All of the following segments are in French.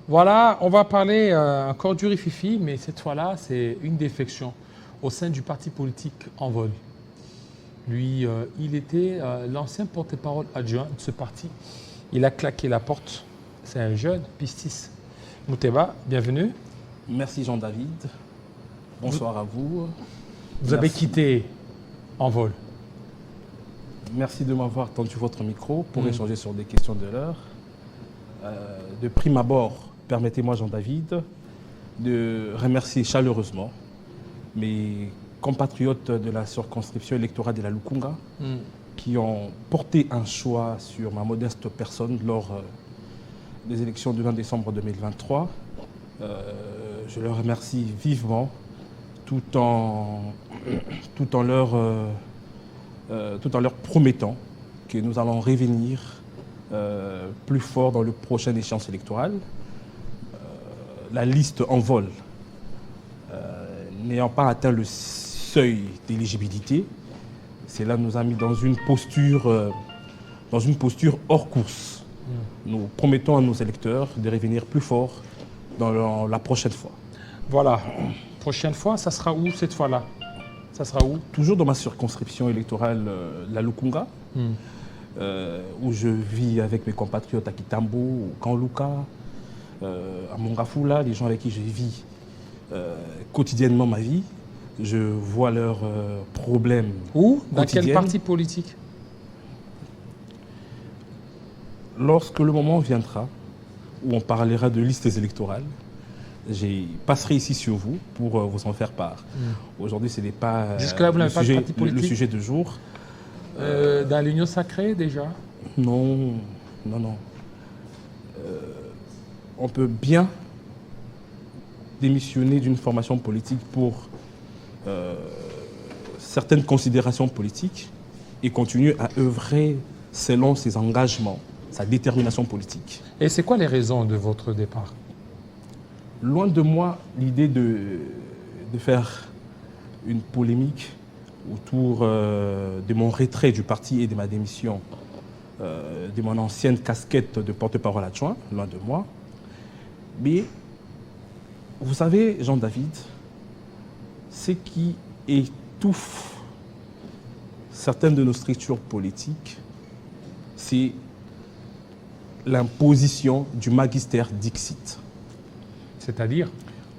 Voilà, on va parler encore du Rififi, mais cette fois-là, c'est une défection au sein du parti politique En Vol. Lui, il était l'ancien porte-parole adjoint de ce parti. Il a claqué la porte. C'est un jeune, Pistis Mouteba, bienvenue. Merci Jean-David. Bonsoir à vous. Vous avez quitté En Vol. Merci de m'avoir tendu votre micro pour échanger sur des questions de l'heure. De prime abord, permettez-moi Jean-David de remercier chaleureusement mes compatriotes de la circonscription électorale de la Lukunga qui ont porté un choix sur ma modeste personne lors des élections du 20 décembre 2023. Je leur remercie vivement tout en leur promettant que nous allons revenir plus fort dans le prochain échéance électorale. La liste En Vol, n'ayant pas atteint le seuil d'éligibilité, cela nous a mis dans une posture hors course. Nous promettons à nos électeurs de revenir plus fort dans la prochaine fois. Voilà. Prochaine fois, ça sera où cette fois-là? Ça sera où? Toujours dans ma circonscription électorale, la Lukunga, où je vis avec mes compatriotes à Kitambo, au Kanluka, à Mongafula, les gens avec qui je vis quotidiennement ma vie. Je vois leurs problèmes. Où? Dans quotidiens. quel parti politique? Lorsque le moment viendra où on parlera de listes électorales, je passerai ici sur vous pour vous en faire part. Aujourd'hui, ce n'est pas, Jusque-là, vous n'avez pas de parti politique? le sujet de jour. Dans l'Union sacrée déjà? Non. On peut bien démissionner d'une formation politique pour certaines considérations politiques et continuer à œuvrer selon ses engagements, sa détermination politique. Et c'est quoi les raisons de votre départ? Loin de moi l'idée de faire une polémique autour de mon retrait du parti et de ma démission de mon ancienne casquette de porte-parole adjoint, loin de moi. Mais vous savez, Jean-David, ce qui étouffe certaines de nos structures politiques, c'est l'imposition du magistère Dixit. C'est-à-dire?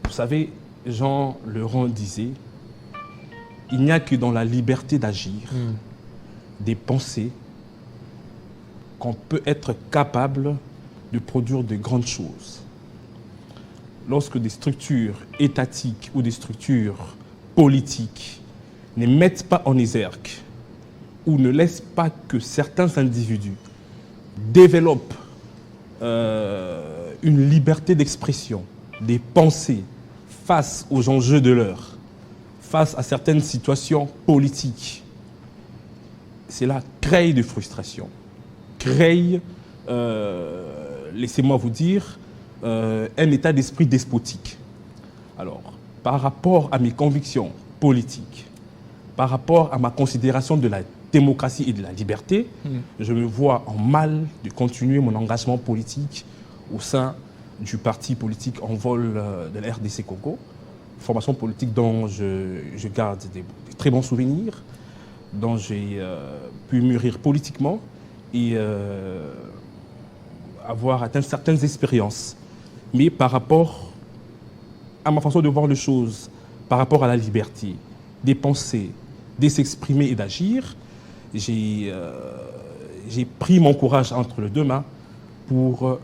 Vous savez, Jean Leurent disait, il n'y a que dans la liberté d'agir, des pensées, qu'on peut être capable de produire de grandes choses. Lorsque des structures étatiques ou des structures politiques ne mettent pas en exergue ou ne laissent pas que certains individus développent une liberté d'expression, des pensées face aux enjeux de l'heure, face à certaines situations politiques, cela crée de frustration, crée, laissez-moi vous dire, un état d'esprit despotique. Alors, par rapport à mes convictions politiques, par rapport à ma considération de la démocratie et de la liberté, je me vois en mal de continuer mon engagement politique au sein du parti politique En Vol de la RDC Congo, formation politique dont je garde des très bons souvenirs, dont j'ai pu mûrir politiquement et avoir atteint certaines expériences. Mais par rapport à ma façon de voir les choses, par rapport à la liberté, des pensées, de s'exprimer et d'agir, j'ai pris mon courage entre les deux mains pour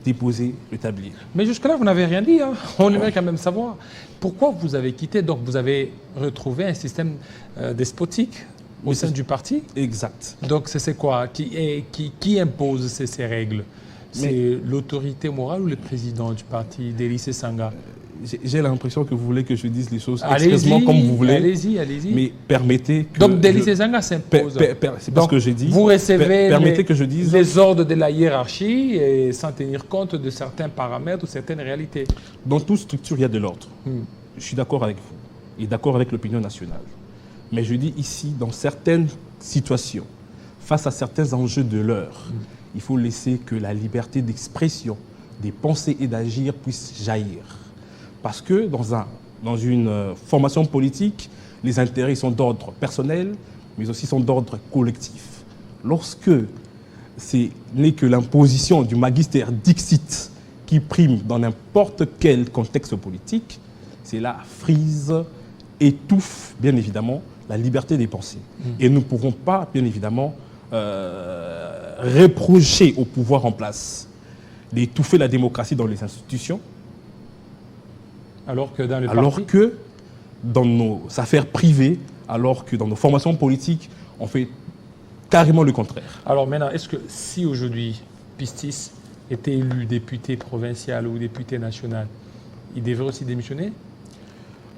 déposer le tablier. Mais jusque-là, vous n'avez rien dit. Hein. On aimerait quand même savoir pourquoi vous avez quitté. Donc, vous avez retrouvé un système despotique au sein du parti. Exact. Donc, c'est quoi qui impose ces règles? C'est l'autorité morale ou le président du parti, Délice Sanga? J'ai l'impression que vous voulez que je dise les choses expressément comme vous voulez. Allez-y. Mais permettez que... Donc, Délice Sanga s'impose. C'est pas ce que j'ai dit. Vous recevez permettez que je dise les ordres de la hiérarchie et sans tenir compte de certains paramètres ou certaines réalités. Dans toute structure, il y a de l'ordre. Je suis d'accord avec vous et d'accord avec l'opinion nationale. Mais je dis ici, dans certaines situations, face à certains enjeux de l'heure, il faut laisser que la liberté d'expression des pensées et d'agir puissent jaillir. Parce que dans une formation politique, les intérêts sont d'ordre personnel, mais aussi sont d'ordre collectif. Lorsque ce n'est que l'imposition du magister dixit qui prime dans n'importe quel contexte politique, cela frise, étouffe, bien évidemment, la liberté des pensées. Et nous ne pourrons pas, bien évidemment, reprocher au pouvoir en place d'étouffer la démocratie dans les institutions, Alors que dans nos affaires privées, alors que dans nos formations politiques, on fait carrément le contraire. Alors maintenant, est-ce que si aujourd'hui Pistis était élu député provincial ou député national, il devrait aussi démissionner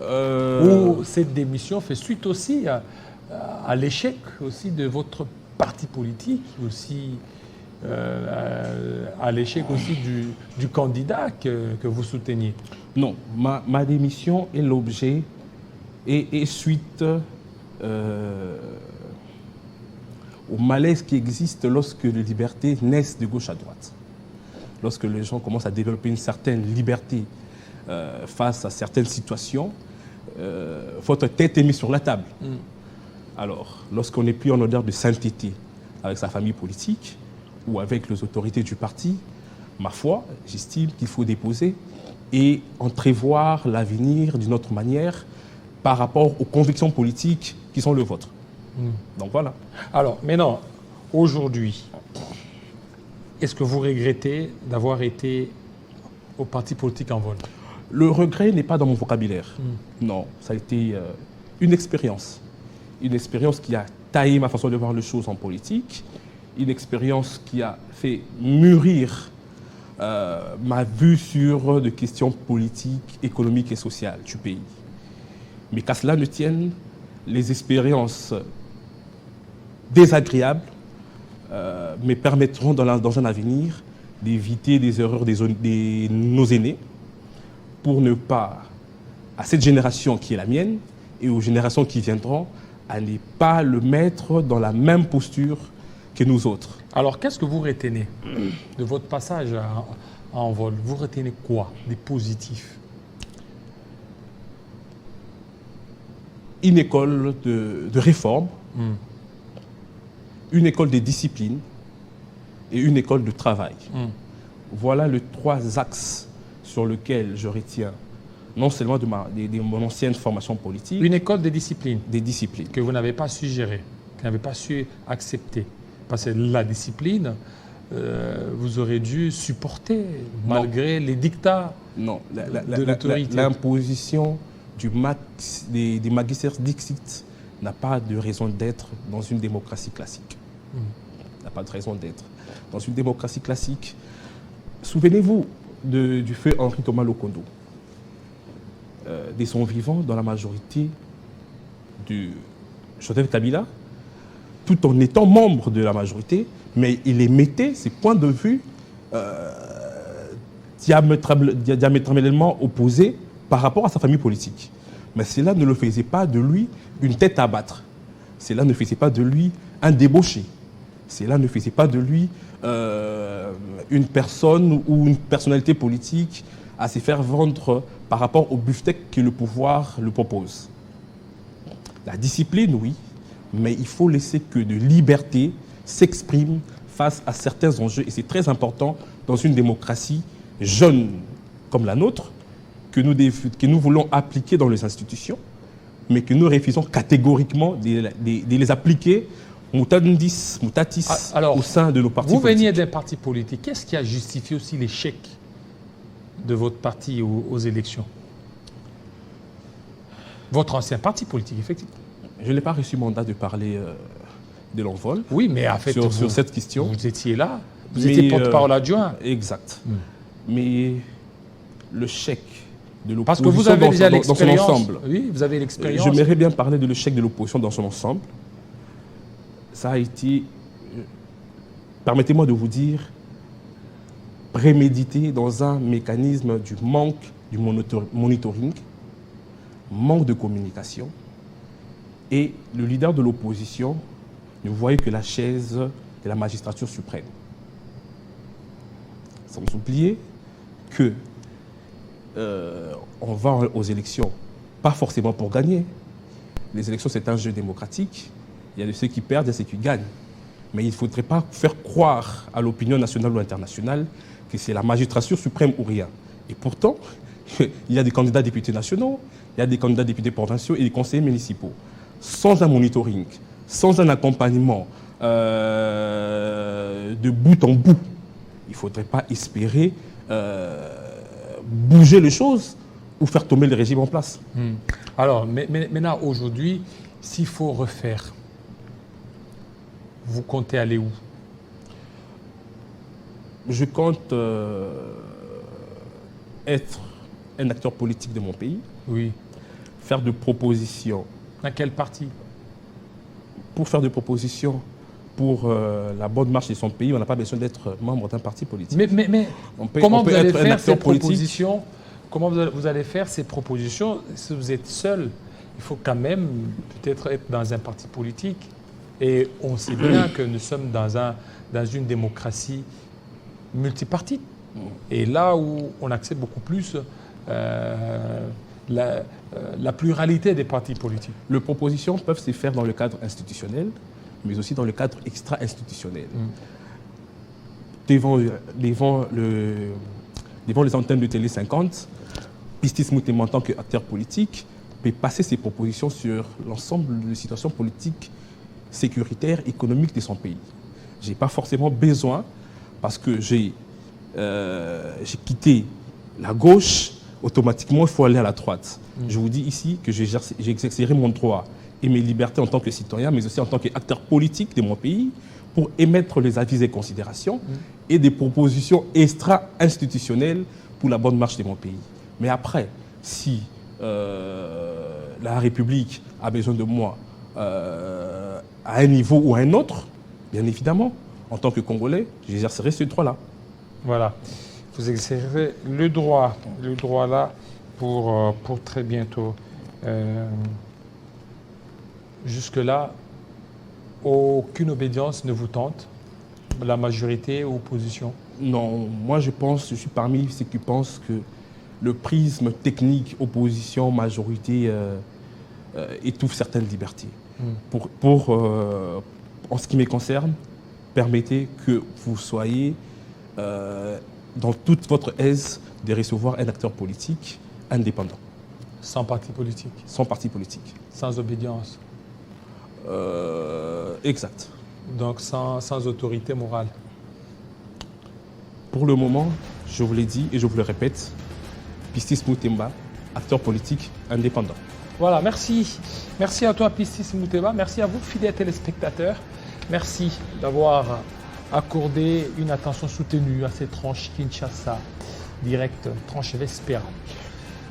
Ou cette démission fait suite aussi à l'échec aussi de votre parti politique, aussi à l'échec aussi du candidat que vous souteniez? Non, ma démission est l'objet et suite au malaise qui existe lorsque les libertés naissent de gauche à droite. Lorsque les gens commencent à développer une certaine liberté face à certaines situations, votre tête est mise sur la table. Alors, lorsqu'on n'est plus en odeur de sainteté avec sa famille politique ou avec les autorités du parti, ma foi, j'estime qu'il faut déposer et entrevoir l'avenir d'une autre manière par rapport aux convictions politiques qui sont les vôtres. Donc voilà. Alors, maintenant, aujourd'hui, est-ce que vous regrettez d'avoir été au parti politique en vol? Le regret n'est pas dans mon vocabulaire. Non, ça a été une expérience. Une expérience qui a taillé ma façon de voir les choses en politique. Une expérience qui a fait mûrir ma vue sur des questions politiques, économiques et sociales du pays. Mais qu'à cela ne tienne, les expériences désagréables me permettront dans un avenir d'éviter des erreurs de nos aînés pour ne pas, à cette génération qui est la mienne et aux générations qui viendront, à ne pas le mettre dans la même posture que nous autres. Alors, qu'est-ce que vous retenez de votre passage à Envol? Vous retenez quoi des positifs? Une école de réforme, une école de discipline et une école de travail. Voilà les trois axes sur lesquels je retiens non seulement de mon ancienne formation politique. Une école de discipline. Des disciplines. Que vous n'avez pas su gérer, que vous n'avez pas su accepter. Parce que la discipline, vous aurez dû supporter malgré les dictats de l'autorité. L'imposition des magistères dixit n'a pas de raison d'être dans une démocratie classique. N'a pas de raison d'être. Dans une démocratie classique, souvenez-vous du feu Henri Thomas Lokondo. De son vivant dans la majorité de Joseph Kabila, tout en étant membre de la majorité, mais il émettait ses points de vue diamétralement opposés par rapport à sa famille politique. Mais cela ne le faisait pas de lui une tête à battre. Cela ne faisait pas de lui un débauché. Cela ne faisait pas de lui une personne ou une personnalité politique à se faire vendre par rapport au beefsteak que le pouvoir le propose. La discipline, oui, mais il faut laisser que de liberté s'exprime face à certains enjeux. Et c'est très important dans une démocratie jeune comme la nôtre, que nous voulons appliquer dans les institutions, mais que nous refusons catégoriquement de les appliquer mutatis au sein de nos partis politiques. Vous veniez d'un parti politique. Qu'est-ce qui a justifié aussi l'échec de votre parti aux élections? Votre ancien parti politique, effectivement. Je n'ai pas reçu mandat de parler de l'envol. Oui, mais en fait, sur cette question. Vous étiez là, vous étiez porte-parole adjoint. Exact. Mais le chèque de l'opposition parce que vous avez déjà dans son ensemble. Oui, vous avez l'expérience. J'aimerais bien parler de l'échec de l'opposition dans son ensemble. Ça a été, permettez-moi de vous dire, prémédité dans un mécanisme du manque du monitoring, manque de communication. Et le leader de l'opposition ne voyait que la chaise de la magistrature suprême. Sans oublier que on va aux élections, pas forcément pour gagner. Les élections, c'est un jeu démocratique. Il y a de ceux qui perdent et ceux qui gagnent. Mais il ne faudrait pas faire croire à l'opinion nationale ou internationale que c'est la magistrature suprême ou rien. Et pourtant, il y a des candidats députés nationaux, il y a des candidats députés provinciaux et des conseillers municipaux. Sans un monitoring, sans un accompagnement de bout en bout, il ne faudrait pas espérer bouger les choses ou faire tomber le régime en place. Alors, mais maintenant, aujourd'hui, s'il faut refaire, vous comptez aller où? Je compte être un acteur politique de mon pays, Oui. faire de propositions. Dans quel parti? Pour faire des propositions pour la bonne marche de son pays, on n'a pas besoin d'être membre d'un parti politique. Mais comment vous allez faire ces propositions? Comment vous allez faire ces propositions si vous êtes seul? Il faut quand même peut-être être dans un parti politique. Et on sait bien que nous sommes dans une démocratie multipartite. Et là où on accepte beaucoup plus la pluralité des partis politiques. Les propositions peuvent se faire dans le cadre institutionnel, mais aussi dans le cadre extra-institutionnel. Devant les antennes de Télé 50, Pistis Moutéma, en tant qu'acteur politique, peut passer ses propositions sur l'ensemble des situations politiques, sécuritaires, économiques de son pays. Je n'ai pas forcément besoin, parce que j'ai quitté la gauche, automatiquement il faut aller à la droite. Je vous dis ici que j'exercerai mon droit et mes libertés en tant que citoyen, mais aussi en tant qu'acteur politique de mon pays, pour émettre les avis et considérations et des propositions extra-institutionnelles pour la bonne marche de mon pays. Mais après, si la République a besoin de moi à un niveau ou à un autre, bien évidemment, en tant que Congolais, j'exercerai ce droit-là. Voilà. Vous exercerez le droit là pour très bientôt. Jusque-là, aucune obédience ne vous tente, la majorité ou opposition? Non, moi je suis parmi ceux qui pensent que le prisme technique, opposition, majorité, étouffe certaines libertés. En ce qui me concerne, permettez que vous soyez dans toute votre aise de recevoir un acteur politique indépendant. Sans parti politique? Sans parti politique. Sans obédience? Exact. Donc sans autorité morale? Pour le moment, je vous l'ai dit et je vous le répète, Pistis Moutéma, acteur politique indépendant. Voilà, merci. Merci à toi, Pistis Moutéma. Merci à vous, fidèles téléspectateurs. Merci d'avoir accordé une attention soutenue à cette tranche Kinshasa, direct, tranche Vespera.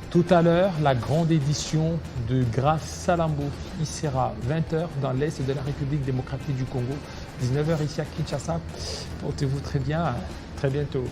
Tout à l'heure, la grande édition de Grâce Salambo. Il sera 20h dans l'Est de la République démocratique du Congo, 19h ici à Kinshasa. Portez-vous très bien, très bientôt.